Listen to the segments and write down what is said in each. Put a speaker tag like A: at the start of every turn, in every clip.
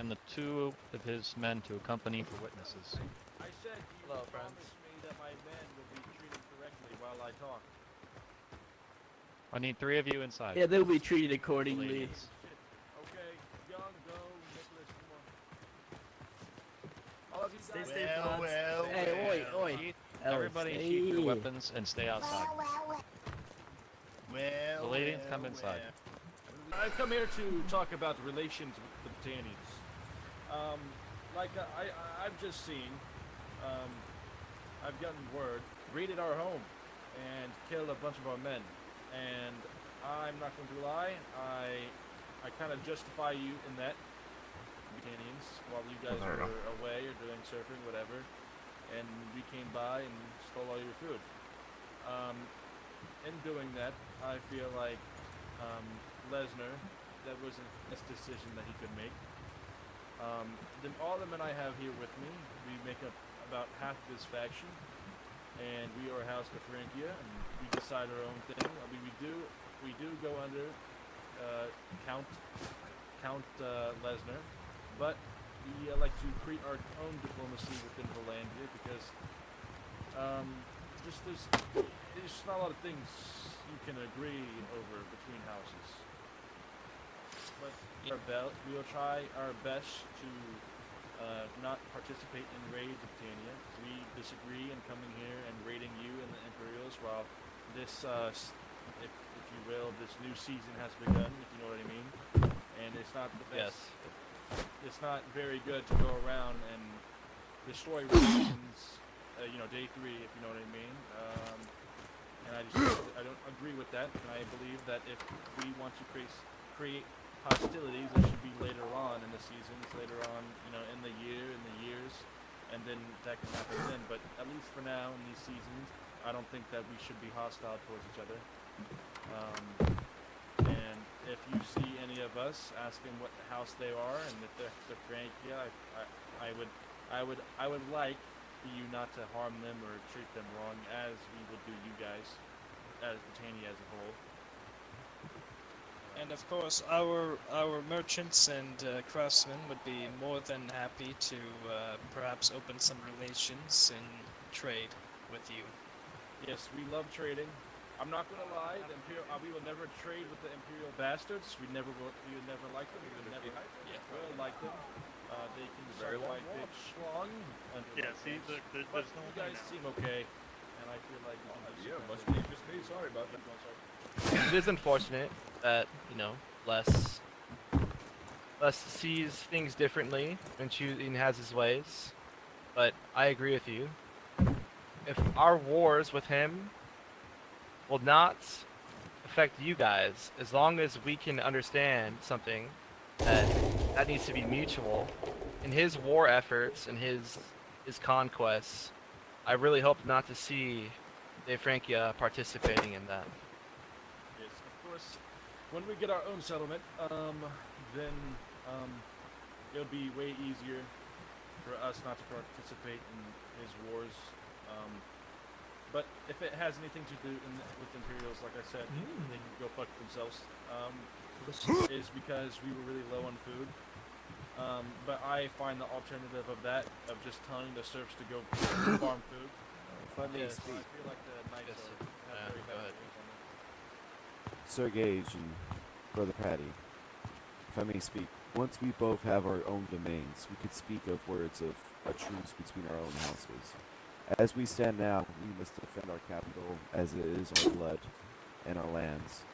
A: and the 2 of his men to accompany for witnesses.
B: I said you
C: Hello,
B: promised
C: friends.
B: me that my men will be treated correctly while I talk.
A: I need 3 of you inside.
D: Yeah, they'll be treated accordingly.
A: Ladies.
B: Okay, Young, go, Nicholas, come on. All of you guys.
D: Stay put. Hey, oi.
A: Sheath,
D: Oh,
A: everybody
D: stay.
A: sheath your weapons and stay outside. The ladies come inside.
B: I've come here to talk about the relations with the Britannians. I've just seen, I've gotten word, raided our home and killed a bunch of our men. And I'm not going to lie, I kind of justify you in that, Britannians, while you guys were away or doing surfing, whatever. And we came by and stole all your food. In doing that, I feel like Lesnar, that wasn't a decision that he could make. All the men I have here with me, we make up about half of this faction, and we are House of Frankia, and we decide our own thing. I mean, we do go under Count Lesnar, but we like to create our own diplomacy within Valandia because there's not a lot of things you can agree over between houses. But we will try our best to not participate in raids of Tania. We disagree in coming here and raiding you and the Imperials while this, if you will, this new season has begun, if you know what I mean. And it's not the best. Yes. It's not very good to go around and destroy relations, day 3, if you know what I mean. And I don't agree with that, and I believe that if we want to create hostilities, it should be later on in the seasons, later on, in the years, and then that can happen then. But at least for now, in these seasons, I don't think that we should be hostile towards each other. And if you see any of us, ask them what house they are, and if they're Frankia, I would like for you not to harm them or treat them wrong, as we would do you guys, as Britannia as a whole.
E: And of course, our merchants and craftsmen would be more than happy to perhaps open some relations and trade with you.
B: Yes, we love trading. I'm not gonna lie, we will never trade with the Imperial bastards. We would never like them. We would never will like them. They can very quite big, strong.
F: Yeah, see, there's
B: but
F: no
B: you guys seem okay, and I feel like
G: must be just me. Sorry about that.
C: It is unfortunate that, Les sees things differently and has his ways, but I agree with you. If our wars with him will not affect you guys, as long as we can understand something that needs to be mutual in his war efforts and his conquests, I really hope not to see De Francia participating in that.
B: Yes, of course. When we get our own settlement, then it'll be way easier for us not to participate in his wars. But if it has anything to do with Imperials, like I said, they can go fuck themselves. Is because we were really low on food. But I find the alternative of that, of just telling the serfs to go farm food.
H: If I may speak.
B: I feel like the knights have very bad things on them.
H: Sir Gage and Brother Patty, if I may speak, once we both have our own domains, we could speak of words of a truce between our own houses. As we stand now, we must defend our capital as it is our blood and our lands.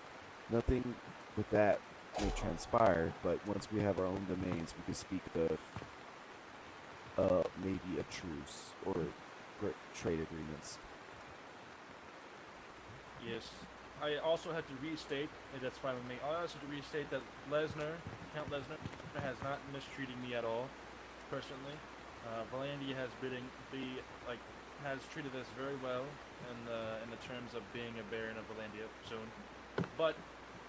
H: Nothing with that may transpire, but once we have our own domains, we could speak of maybe a truce or trade agreements.
B: Yes. I also have to restate, and that's fine with me, I also have to restate that Count Lesnar, has not mistreated me at all, personally. Valandia has has treated us very well in the terms of being a Baron of Valandia soon. But,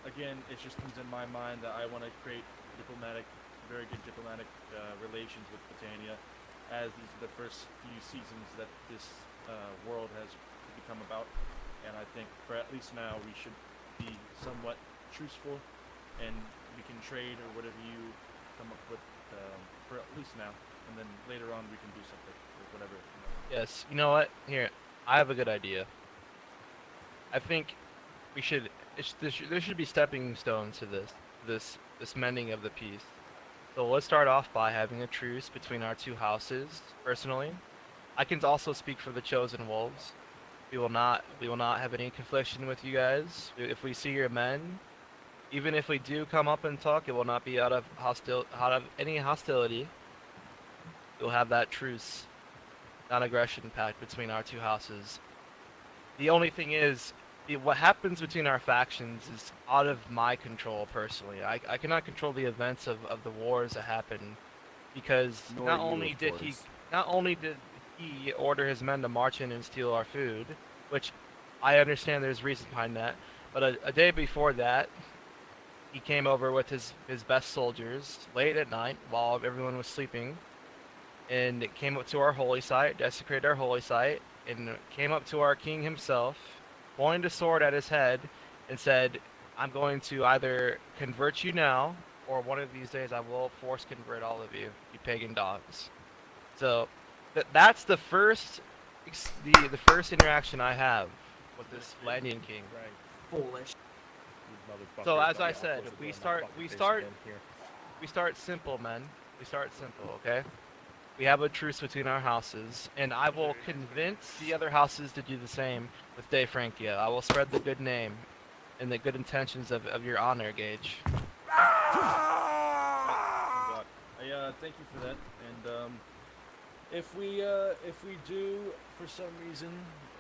B: again, it just comes in my mind that I want to create very good diplomatic relations with Britannia, as these are the first few seasons that this world has become about. And I think for at least now we should be somewhat truthful, and we can trade or whatever you come up with for at least now, and then later on we can do something or whatever. You know.
C: Yes. You know what? Here, I have a good idea. I think we should. There should be stepping stones to this mending of the peace. So let's start off by having a truce between our two houses. Personally, I can also speak for the chosen wolves. We will not have any confliction with you guys. If we see your men, even if we do come up and talk, it will not be out of any hostility. We'll have that truce, non-aggression pact between our two houses. The only thing is, what happens between our factions is out of my control personally. I cannot control the events of the wars that happen, because
H: Nor
C: not
H: you,
C: only
H: of
C: did he order his men to march in and steal our food, which I understand there's reason behind that, but a day before that, he came over with his best soldiers late at night while everyone was sleeping, and it came up to our holy site, desecrated our holy site, and came up to our king himself, pointed a sword at his head, and said, "I'm going to either convert you now, or one of these days I will force convert all of you, you pagan dogs." So that's the first the first interaction I have with this Landian king.
B: Right.
D: Foolish.
C: So as I said, we start simple, men. We start simple, okay? We have a truce between our houses, and I will convince the other houses to do the same with De Francia. I will spread the good name and the good intentions of your honor, Gage.
B: Thank you for that. And if we do for some reason,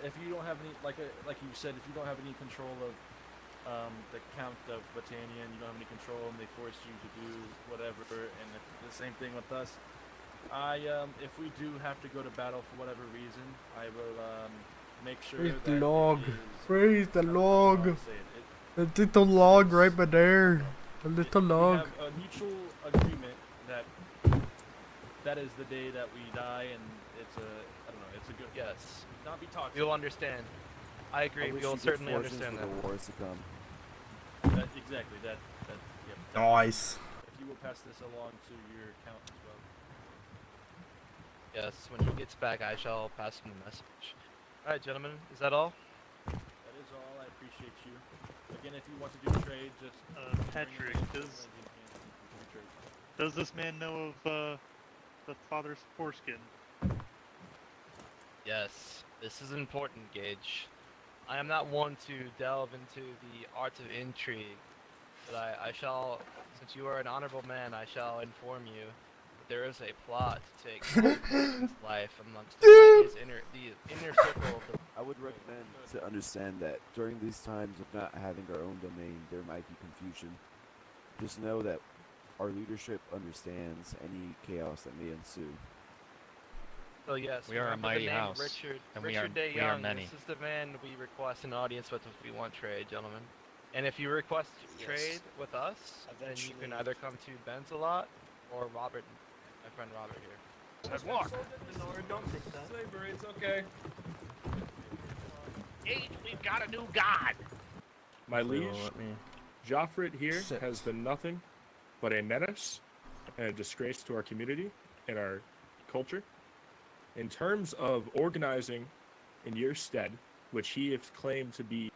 B: if you don't have any, like you said, if you don't have any control of the Count of Battania, and you don't have any control, and they force you to do whatever, and the same thing with us. If we do have to go to battle for whatever reason, I will make sure
I: Praise
B: that
I: the
B: it
I: log.
B: is-
I: Praise the
B: I don't know how
I: log.
B: to say it.
I: A little log right by there. A little
B: We
I: log.
B: have a mutual agreement that is the day that we die, and it's I don't know, it's a good.
C: Yes.
B: Not be toxic.
C: You'll understand. I agree.
H: I wish
C: We'll
H: you good
C: certainly
H: fortunes
C: understand
H: for
C: that.
H: the wars to come.
B: Exactly. That. Yep.
I: Nice.
B: If you will pass this along to your count as well.
C: Yes, when he gets back, I shall pass him the message. All right, gentlemen, is that all?
B: That is all. I appreciate you. Again, if you want to do trade, just
F: Patrick,
B: bring it in,
F: does-
B: and you can do trade.
F: Does this man know of the father's foreskin?
C: Yes, this is important, Gage. I am not one to delve into the art of intrigue, but I shall, since you are an honorable man, I shall inform you that there is a plot to take his life amongst the inner circle of the...
H: I would recommend to understand that during these times of not having our own domain, there might be confusion. Just know that our leadership understands any chaos that may ensue.
C: So yes,
A: We are a
C: remember the
A: mighty
C: name
A: house,
C: Richard,
A: and
C: Richard
A: we are
C: DeYoung.
A: many.
C: This is the man we request an audience with if we want trade, gentlemen. And if you request
E: Yes.
C: trade with us, then you can
E: Eventually.
C: either come to Ben's a lot or Robert, my friend Robert here.
F: Good luck.
G: Slavery, it's okay.
C: Gage, we've got a new god.
G: My liege, Joffred here
I: Sit.
G: has been nothing but a menace and a disgrace to our community and our culture. In terms of organizing in your stead, which he has claimed to be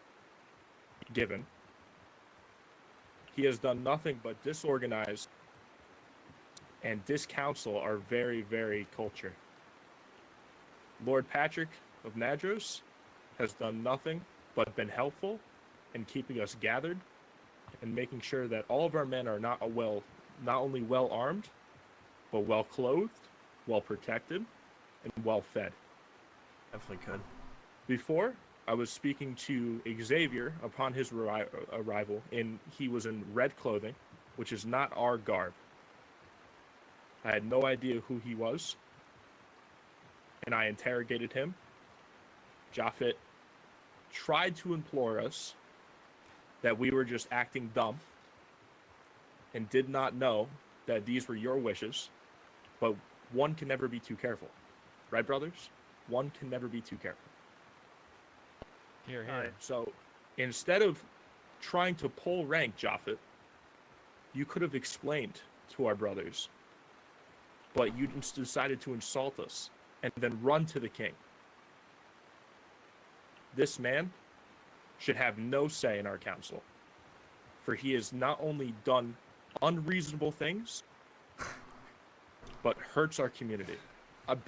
G: given, he has done nothing but disorganize and discounsel our very, very culture. Lord Patrick of Nadros has done nothing but been helpful in keeping us gathered and making sure that all of our men are not only well armed, but well clothed, well protected, and well fed.
D: Definitely could.
G: Before, I was speaking to Xavier upon his arrival, and he was in red clothing, which is not our garb. I had no idea who he was, and I interrogated him. Japhet tried to implore us that we were just acting dumb and did not know that these were your wishes, but one can never be too careful. Right, brothers? One can never be too careful.
A: Here, here.
G: So, instead of trying to pull rank, Japhet, you could have explained to our brothers but you just decided to insult us and then run to the king. This man should have no say in our council, for he has not only done unreasonable things, but hurts our community.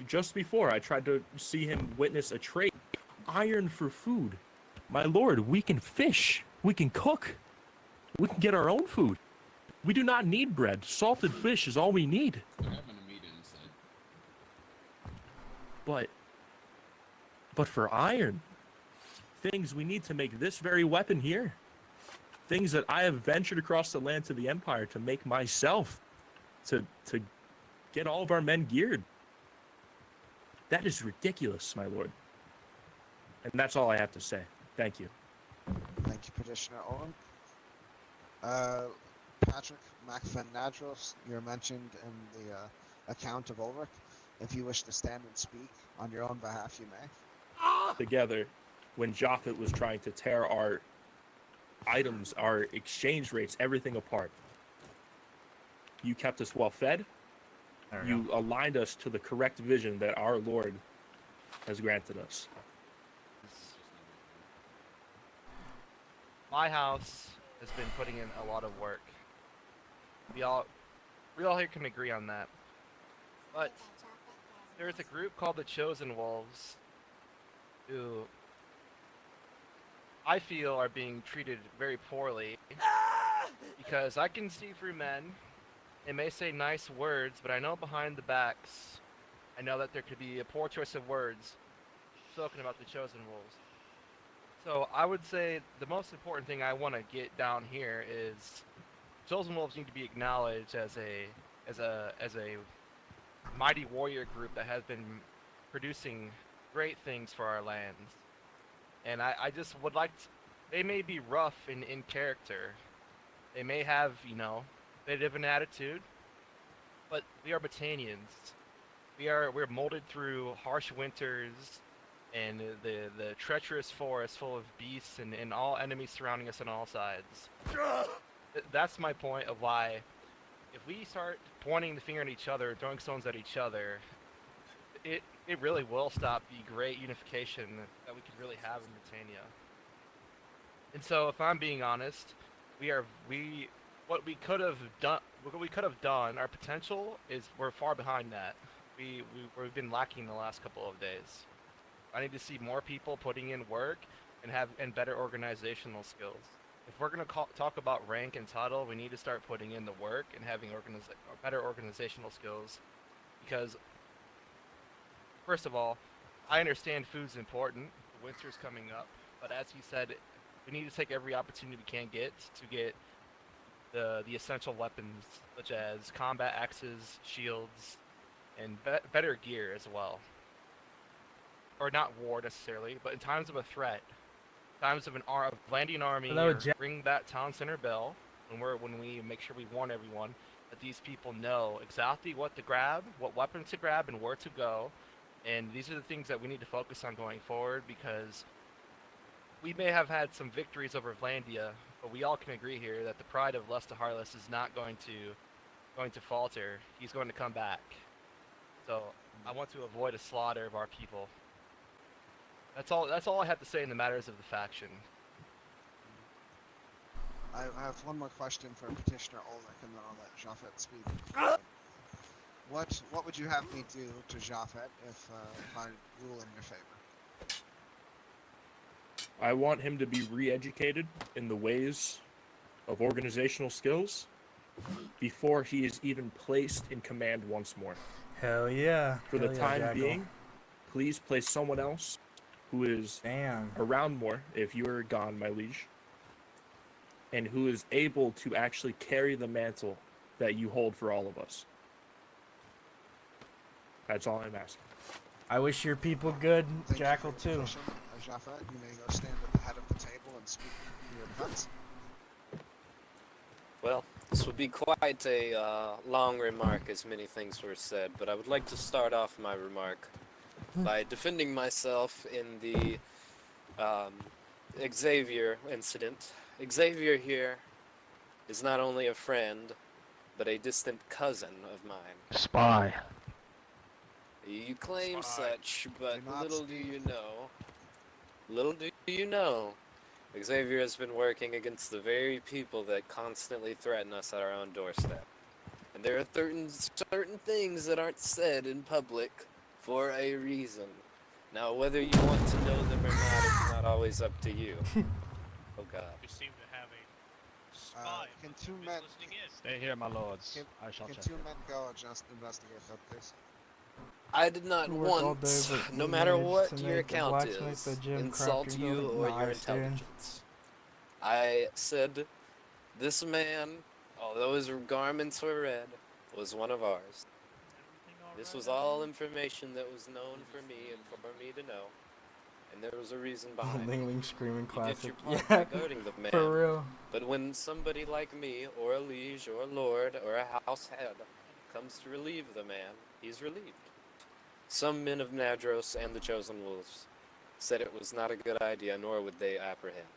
G: Just before, I tried to see him witness a trade. Iron for food. My lord, we can fish. We can cook. We can get our own food. We do not need bread. Salted fish is all we need.
J: They're having a meeting inside.
G: But for iron, things we need to make this very weapon here. Things that I have ventured across the land to the Empire to make myself. To get all of our men geared. That is ridiculous, my lord. And that's all I have to say. Thank you.
K: Thank you, Petitioner Owen. Patrick MacFin-Nadros, you're mentioned in the account of Ulrich. If you wish to stand and speak on your own behalf, you may.
G: Together, when Japhet was trying to tear our items, our exchange rates, everything apart, you kept us well fed. You aligned us to the correct vision that our Lord has granted us.
C: My house has been putting in a lot of work. We all here can agree on that. But there's a group called the Chosen Wolves who I feel are being treated very poorly because I can see through men. They may say nice words, but I know behind the backs, I know that there could be a poor choice of words spoken about the Chosen Wolves. So I would say the most important thing I want to get down here is Chosen Wolves need to be acknowledged as a mighty warrior group that has been producing great things for our lands. And I just would like to, they may be rough in character. They may have, bit of an attitude, but we are Botanians. We're molded through harsh winters and the treacherous forest full of beasts and all enemies surrounding us on all sides. That's my point of why, if we start pointing the finger at each other, throwing stones at each other, it really will stop the great unification that we could really have in Britannia. And so, if I'm being honest, what we could have done, our potential is we're far behind that. We've been lacking the last couple of days. I need to see more people putting in work and better organizational skills. If we're gonna talk about rank and title, we need to start putting in the work and having better organizational skills. Because, first of all, I understand food's important. The winter's coming up, but as he said, we need to take every opportunity we can get to get the essential weapons, such as combat axes, shields, and better gear as well. Or not war necessarily, but in times of a threat, times of a landing army, ring that town center bell when we make sure we warn everyone that these people know exactly what to grab, what weapons to grab, and where to go. And these are the things that we need to focus on going forward, because we may have had some victories over Vlandia, but we all can agree here that the pride of Lesta Harless is not going to falter. He's going to come back. So I want to avoid a slaughter of our people. That's all I have to say in the matters of the faction.
K: I have one more question for Petitioner Ulrich, and then I'll let Japhet speak. What would you have me do to Japhet if I rule in your favor?
G: I want him to be re-educated in the ways of organizational skills before he is even placed in command once more.
I: Hell yeah.
G: For the time being, please place someone else who is around more if you are gone, my liege, and who is able to actually carry the mantle that you hold for all of us. That's all I'm asking.
I: I wish your people good,
K: Thank
I: Jackal,
K: you for your
I: too.
K: petition, Japhet. You may go stand at the head of the table and speak in your defense.
L: Well, this would be quite a long remark, as many things were said, but I would like to start off my remark by defending myself in the Xavier incident. Xavier here is not only a friend, but a distant cousin of mine.
A: Spy.
L: You claim
A: Spy.
L: such, but
K: Do not
L: little do
K: speak.
L: you know, Xavier has been working against the very people that constantly threaten us at our own doorstep. And there are certain things that aren't said in public for a reason. Now, whether you want to know them or not, it's not always up to you. Oh God.
J: We seem to have a spy.
K: Can
J: among
K: two
J: them. Who's
K: men-
J: listening in?
A: Stay here, my lords.
K: Can,
A: I shall
K: can
A: check
K: 2
A: it.
K: men go just investigate that, please?
L: I did not
I: Work all
L: want,
I: day, but
L: no
I: we
L: matter
I: managed
L: what
I: to
L: your
I: make the
L: account
I: blacksmith, the
L: is,
I: gym,
L: insult
I: crafting
L: you
I: building.
L: or your
I: Nice, dude.
L: intelligence. I said, this man, although his garments were red, was one of ours. This was all information that was known for me and for me to know. And there was a reason behind it.
I: Ling screaming
L: You did
I: classic.
L: your part
I: Yeah,
L: by guarding the man.
I: for real.
L: But when somebody like me, or a liege, or a lord, or a house head comes to relieve the man, he's relieved. Some men of Nadros and the Chosen Wolves said it was not a good idea, nor would they apprehend.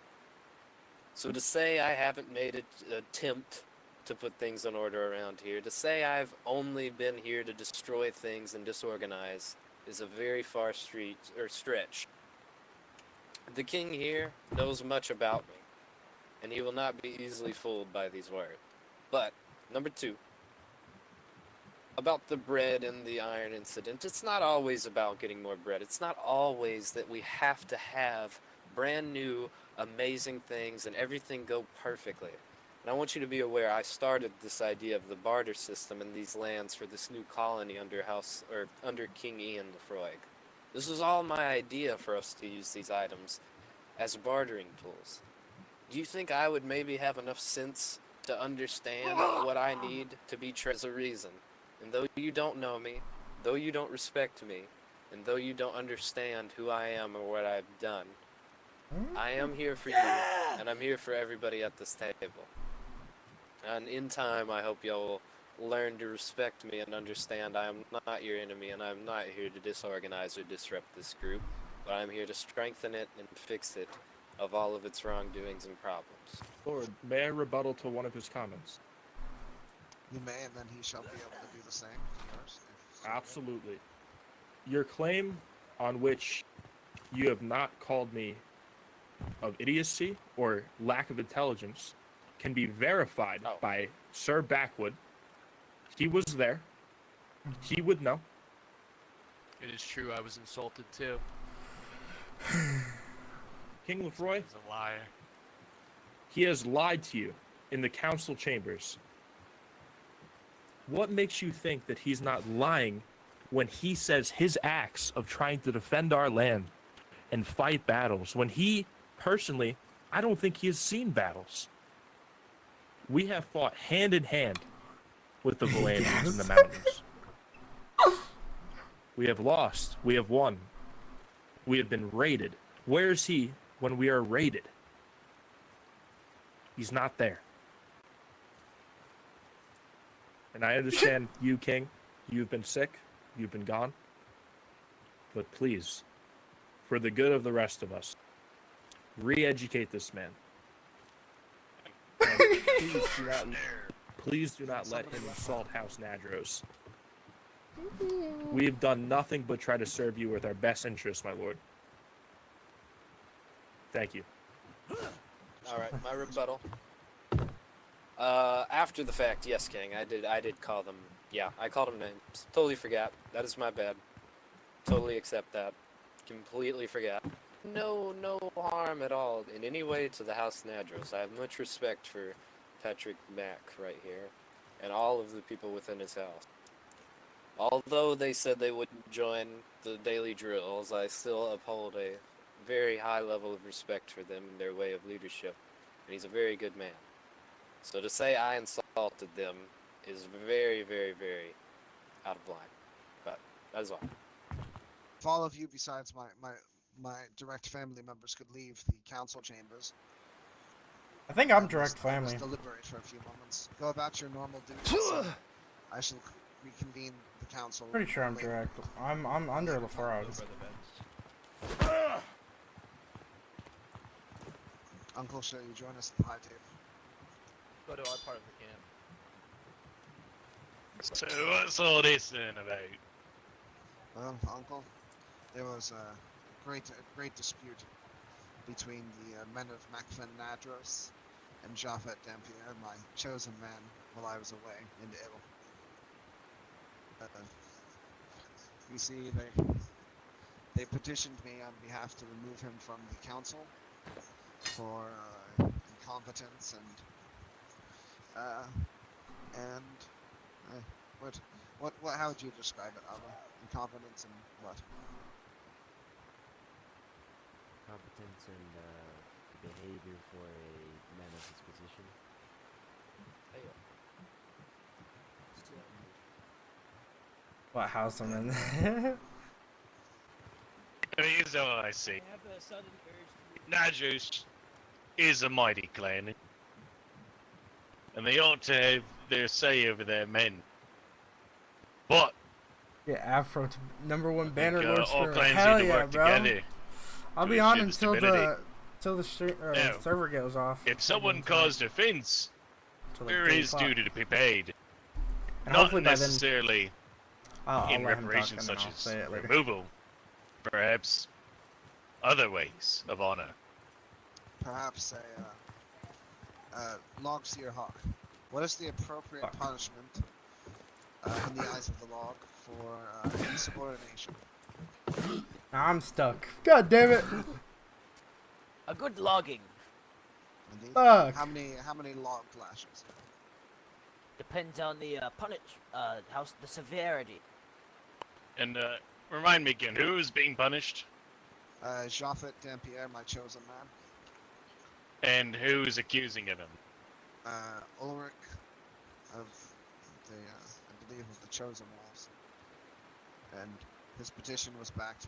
L: So to say I haven't made an attempt to put things in order around here, to say I've only been here to destroy things and disorganize, is a very far stretch. The king here knows much about me, and he will not be easily fooled by these words. But, number 2, about the bread and the iron incident, it's not always about getting more bread. It's not always that we have to have brand new, amazing things and everything go perfectly. And I want you to be aware, I started this idea of the barter system in these lands for this new colony under King Ian Lefroy. This was all my idea for us to use these items as bartering tools. Do you think I would maybe have enough sense to understand what I need to be as a reason? And though you don't know me, though you don't respect me, and though you don't understand who I am or what I've done, I am here for you, and I'm here for everybody at this table. And in time, I hope y'all will learn to respect me and understand I am not your enemy, and I'm not here to disorganize or disrupt this group, but I'm here to strengthen it and fix it of all of its wrongdoings and problems.
G: Lord, may I rebuttal to one of his comments?
K: You may, and then he shall be able to do the same. Yours, if-
G: Absolutely. Your claim on which you have not called me of idiocy or lack of intelligence can be verified by Sir Backwood. He was there. He would know.
J: It is true, I was insulted too.
G: King Lefroy,
J: He's a liar.
G: he has lied to you in the council chambers. What makes you think that he's not lying when he says his acts of trying to defend our land and fight battles, when he, personally, I don't think he has seen battles. We have fought hand in hand with the Valanians in the mountains. We have lost. We have won. We have been raided. Where is he when we are raided? He's not there. And I understand you, King. You've been sick. You've been gone. But please, for the good of the rest of us, re-educate this man. And please do not let him insult House Nadros. We have done nothing but try to serve you with our best interests, my lord. Thank you.
L: Alright, my rebuttal. After the fact, yes, King, I did call them, yeah, I called them names. Totally forgot. That is my bad. Totally accept that. Completely forgot. No harm at all in any way to the House Nadros. I have much respect for Patrick Mack right here, and all of the people within his house. Although they said they wouldn't join the daily drills, I still uphold a very high level of respect for them and their way of leadership, and he's a very good man. So to say I insulted them is very, very, very out of line. But that is all.
K: If all of you, besides my direct family members, could leave the council chambers.
I: I think I'm
K: let us-
I: direct
K: let us
I: family.
K: deliberate for a few moments. Go about your normal duties. and I shall reconvene the council.
I: Pretty sure I'm
K: later.
I: direct. I'm under LaFarge.
K: Uncle, shall you join us at the high table?
C: Go to our part of the camp.
A: So what's all this then about?
K: Well, Uncle, there was a great dispute between the men of Macfin Nadros and Japhet Dampier, my chosen man, while I was away in Ill. You see, they petitioned me on behalf to remove him from the council for incompetence what how would you describe it, Abba? Incompetence and what?
M: Competence and behavior for a man of his position.
N: What house I'm in?
A: Here's how I see. Nadros is a mighty clan, and they ought to have their say over their men. But
I: Yeah, Afro to #1 banner
A: all
I: lord spirit.
A: clans
I: Hell
A: need to
I: yeah,
A: work
I: bro.
A: together
I: I'll
A: to
I: be on
A: ensure
I: until
A: stability.
I: the server goes off.
A: If someone caused offense,
I: Till like
A: there
I: 3
A: is
I: o'clock.
A: duty to be paid.
I: And
A: Not
I: hopefully by then-
A: necessarily
I: I'll
A: in
I: let him talk
A: reparations
I: and then
A: such
I: I'll
A: as
I: say it later.
A: removal, perhaps other ways of honor.
K: Perhaps a log seer hawk. What is the appropriate punishment in the eyes of the log for insubordination?
I: I'm stuck. God damn it.
O: A good logging.
K: Indeed.
I: Fuck.
K: How many log lashes?
O: Depends on the the severity.
A: And remind me again, who is being punished?
K: Japhet Dampier, my chosen man.
A: And who is accusing of him?
K: Ulrich of the, I believe, of the Chosen Wolves. And his petition was backed,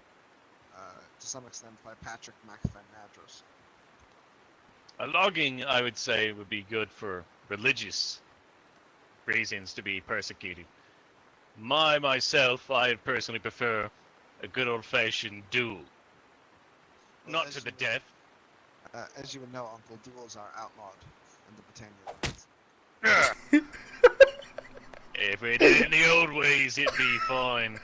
K: to some extent, by Patrick Macfin Nadros.
A: A logging, I would say, would be good for religious reasons to be persecuted. Myself, I personally prefer a good old-fashioned duel.
K: Well,
A: Not
K: as
A: to the
K: you-
A: death.
K: As you would know, Uncle, duels are outlawed in the Britannia.
A: If we did it in the old ways, it'd be fine.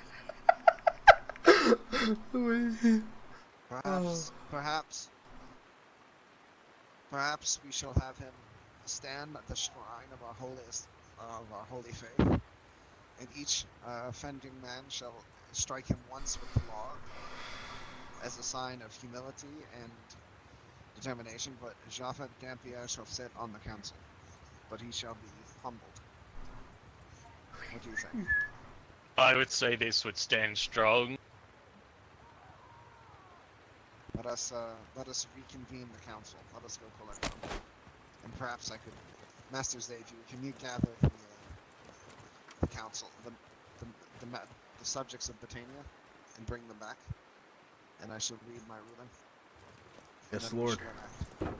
K: Perhaps we shall have him stand at the shrine of our holy faith, and each offending man shall strike him once with the log as a sign of humility and determination. But Japhet Dampier shall sit on the council, but he shall be humbled. What do you think?
A: I would say this would stand strong.
K: Let us reconvene the council. Let us go collect them. And perhaps I could, Master Xavier, can you gather the council, the subjects of Britannia, and bring them back? And I shall read my ruling. And
I: Yes,
K: then we
I: Lord.
K: shall enact.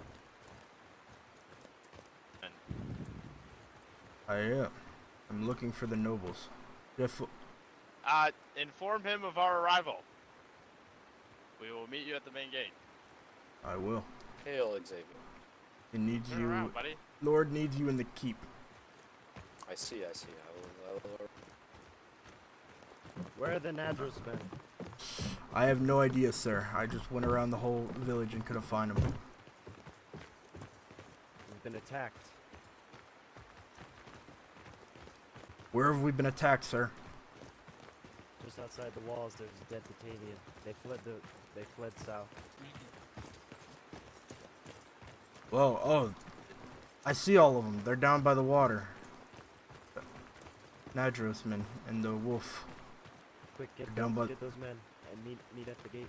I: I am. I'm looking for the nobles. Jeff,
J: Inform him of our arrival. We will meet you at the main gate.
I: I will.
L: Hail, Xavier.
I: He needs
J: Turn
I: you.
J: around, buddy.
I: Lord needs you in the keep.
L: I see. I will.
M: Where are the Nadros men?
I: I have no idea, sir. I just went around the whole village and couldn't find them.
M: We've been attacked.
I: Where have we been attacked, sir?
M: Just outside the walls, there's a dead Britannian. They fled south.
I: Whoa, oh. I see all of them. They're down by the water. Nadros men and the wolf.
M: Quick, get
I: Down by-
M: those men and meet at the gate.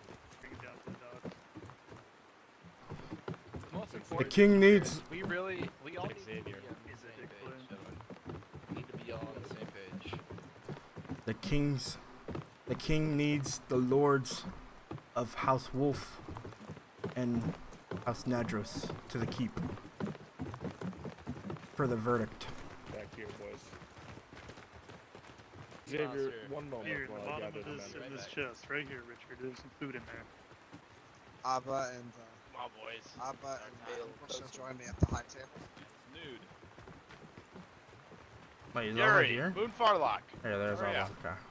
J: The most
I: The
J: important
I: king
J: thing here
I: needs.
J: is we all need to be on the same
A: Xavier.
J: page, gentlemen. We need to be all on the same page.
I: The king needs the lords of House Wolf and House Nadros to the keep for the verdict.
G: Back here, boys.
J: Sponsor.
G: Xavier, one moment
F: Here, in the
G: while I
F: bottom
G: gather
F: of
G: the
F: this,
G: men.
F: in this chest, right here, Richard. There's some food in there.
K: Abba and
J: Come on, boys.
K: Abba and
L: Hail,
K: Uncle shall
L: cousin.
K: join me at the high table.
J: Nude.
I: Wait, is that right
J: Yuri,
I: here?
J: Moon Farlock.
I: Here, there's all
J: Hurry
I: of
J: up.
I: them. Okay.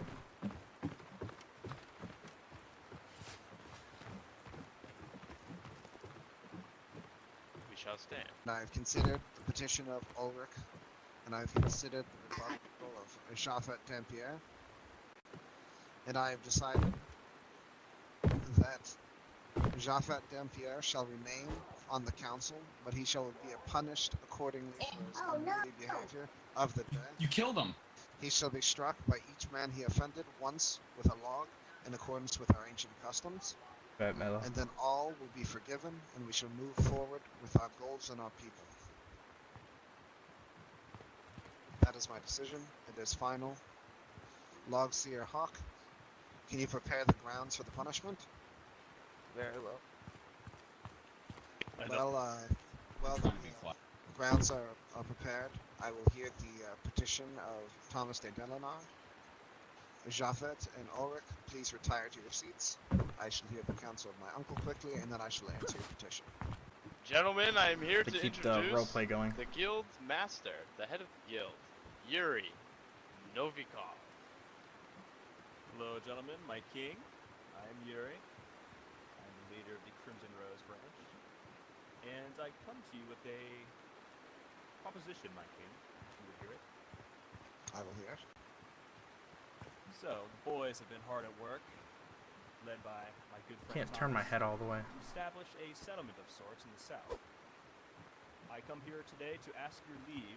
J: shall stand.
K: And I have considered the petition of Ulrich, and I have considered the rebuttal of Japhet Dampierre, and I have decided that Japhet Dampierre shall remain on the council, but he shall be punished accordingly for his unruly behavior of the day.
P: You killed him.
K: He shall be struck by each man he offended once with a log in accordance with our ancient customs.
N: Right, Mello.
K: And then all will be forgiven, and we shall move forward with our goals and our people. That is my decision. It is final. Logseer Hawk, can you prepare the grounds for the punishment?
O: Very well.
K: Well, the grounds are prepared. I will hear the petition of Thomas de Delanar. Japhet and Ulrich, please retire to your seats. I shall hear the counsel of my uncle quickly, and then I shall answer your petition.
J: Gentlemen, I am here to
N: keep the
J: introduce
N: roleplay going.
J: the guild's master, the head of the guild, Yuri Novikov.
B: Hello, gentlemen. My king. I am Yuri. I'm the leader of the Crimson Rose branch. And I come to you with a proposition, my king. You will hear it.
K: I will hear it.
B: So, the boys have been hard at work, led by my good friend
N: Can't turn my
B: Thomas,
N: head all the way.
B: to establish a settlement of sorts in the south. I come here today to ask your leave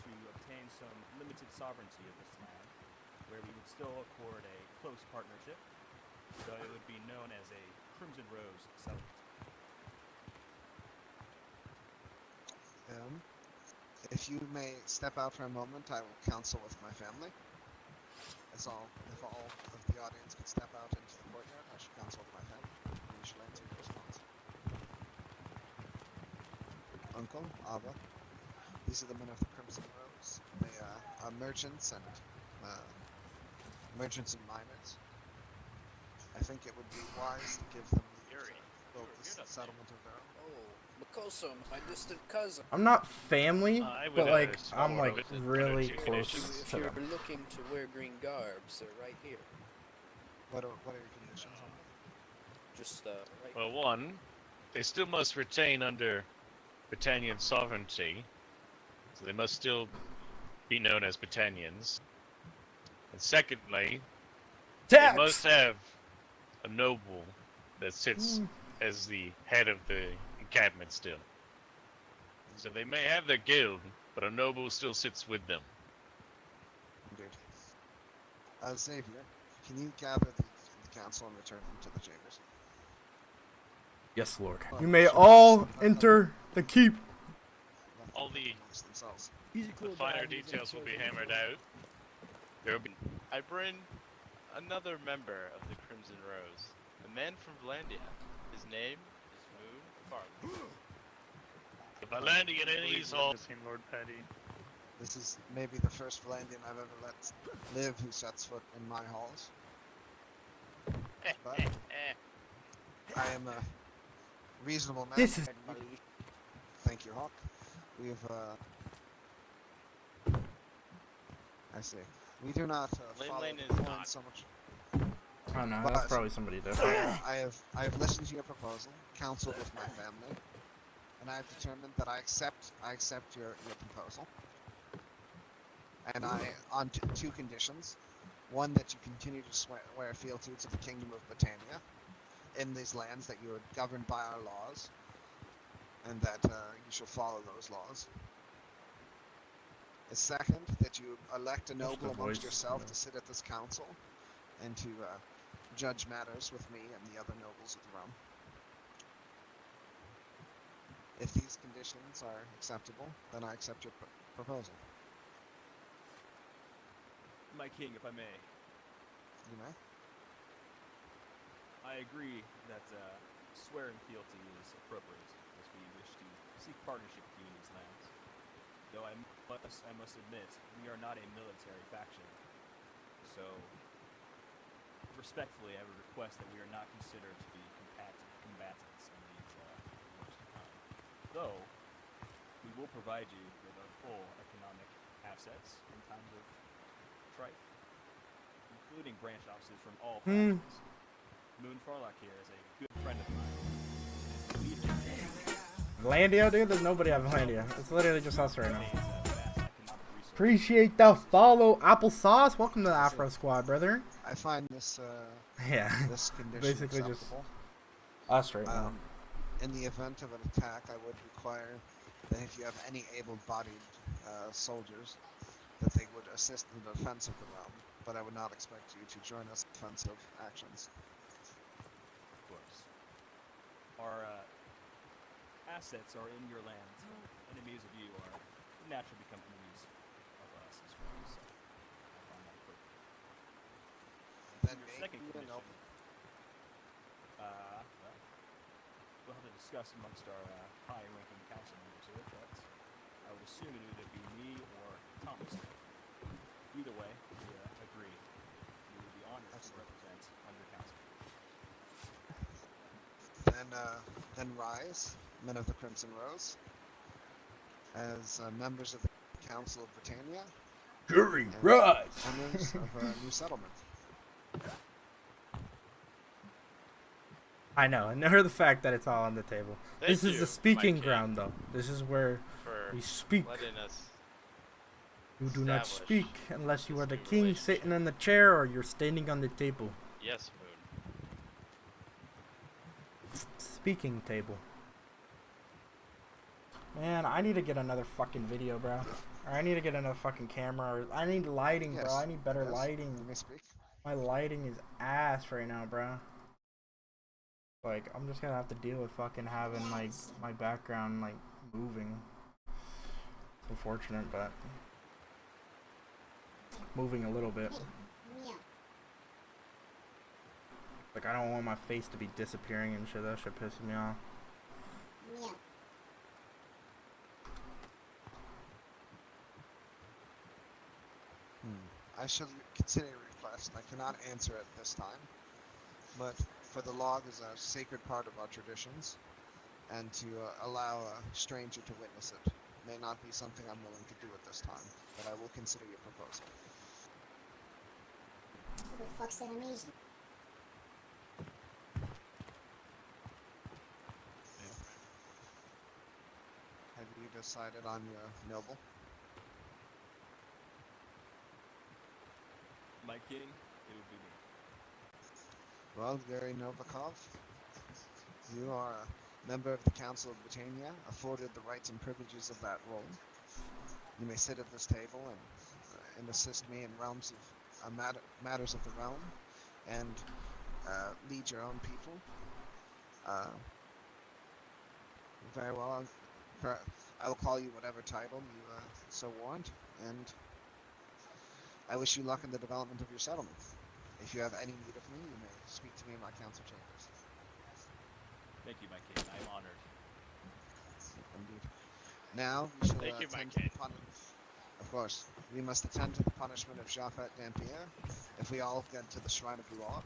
B: to obtain some limited sovereignty of this land, where we would still accord a close partnership, though it would be known as a Crimson Rose settlement.
K: If you may step out for a moment, I will counsel with my family. If all of the audience could step out into the courtyard, I should counsel with my family. And we shall answer your response. Uncle, Ava, these are the men of the Crimson Rose. They are merchants and miners. I think it would be wise to give them the build this settlement of their own.
L: Oh, Makoso, my distant cousin.
I: I'm not family,
A: I would,
I: but like I'm
A: support
I: like
A: it in
I: really
A: two
I: close
A: conditions.
L: If
I: to
L: you're
I: them.
L: looking to wear green garbs, they're right here.
K: What are your conditions?
L: Just, right
A: Well, one, they still must retain under Britannian sovereignty, so they must still be known as Britannians. And secondly, they must have a noble that sits as the head of the encampment still. So they may have their guild, but a noble still sits with them.
K: Indeed. Xavier, can you gather the council and return them to the chambers?
I: Yes, Lord. You may all enter the keep.
A: All the
K: themselves.
A: finer details will be hammered out. There will be.
J: I bring another member of the Crimson Rose, a man from Valandia. His name is Moon Farley.
A: The Valandian enemies all.
F: Lord Petty.
K: This is maybe the first Valandian I've ever let live who sets foot in my halls. But I am a reasonable man.
I: This is.
K: Thank you, Hawk. We've I see. We do not follow
J: Lane
K: the
J: is
K: plan
J: not.
K: so much.
N: Oh no,
K: But
N: that's probably somebody different.
K: I have listened to your proposal, counseled with my family, and I have determined that I accept your proposal. And on two conditions. One, that you continue to swear fealty to the Kingdom of Britannia in these lands, that you are governed by our laws, and that you shall follow those laws. The second, that you elect a noble amongst yourself to sit at this council and to judge matters with me and the other nobles of the realm. If these conditions are acceptable, then I accept your proposal.
B: My king, if I may.
K: You may?
B: I agree that swearing fealty is appropriate, as we wish to seek partnership with you in these lands. Though I must admit, we are not a military faction. So, respectfully, I would request that we are not considered to be combatants in these wars to come. Though, we will provide you with our full economic assets in times of strife, including branch offices from all factions. Moon Farlock here is a good friend of mine. He is the leader of the
I: Landia, dude? There's nobody at Landia. It's literally just us right now. Appreciate the follow, applesauce. Welcome to the Afro Squad, brother.
K: I find this
I: Yeah,
K: this condition
I: basically just
K: acceptable.
I: us right now.
K: In the event of an attack, I would require that if you have any able-bodied soldiers, that they would assist in the defense of the realm. But I would not expect you to join us in offensive actions.
P: Of course. Our assets are in your lands. Enemies of you are naturally become enemies of us as well. So I find that appropriate.
K: Then
P: Your
K: maybe
P: second
K: you
P: condition.
K: know.
P: Well, we'll have to discuss amongst our high-ranking council members here, but I would assume it would either be me or Thomas. Either way, we agree. We would be honored to represent under council.
K: Then rise, men of the Crimson Rose, as members of the Council of Britannia.
I: Jury,
K: and
I: rise!
K: Owners of a new settlement.
I: I know, and heard the fact that it's all on the table.
J: Thank
I: This is
J: you,
I: the speaking
J: my king,
I: ground, though. This is where
J: for
I: we speak.
J: letting us
I: You do not
J: establish
I: speak unless you
J: this
I: are the
J: new
I: king
J: relationship.
I: sitting in the chair or you're standing on the table.
J: Yes, Moon.
I: Speaking table. Man, I need to get another fucking video, bro. Or I need to get another fucking camera. Or I need lighting, bro. I need better
K: Yes.
I: lighting.
K: You may speak.
I: My lighting is ass right now, bro. Like, I'm just gonna have to deal with fucking having, like, my background, like, moving. It's unfortunate, but... moving a little bit. Like, I don't want my face to be disappearing and shit. That shit pisses me off.
K: I shall consider your request. I cannot answer at this time, but for the log is a sacred part of our traditions, and to allow a stranger to witness it may not be something I'm willing to do at this time, but I will consider your proposal.
Q: Who the fuck's that amazing?
K: Have you decided on your noble?
P: My king, it would be me.
K: Well, Gary Novikov, you are a member of the Council of Britannia, afforded the rights and privileges of that role. You may sit at this table and assist me in realms of matters of the realm, and lead your own people. Very well. I will call you whatever title you so warrant, and I wish you luck in the development of your settlement. If you have any need of me, you may speak to me in my council chambers.
P: Thank you, my king. I am honored.
K: Indeed. Now we shall
J: Thank you, my
K: attend to the
J: king.
K: Of course, we must attend to the punishment of Japhet Dampier if we all get to the Shrine of Law.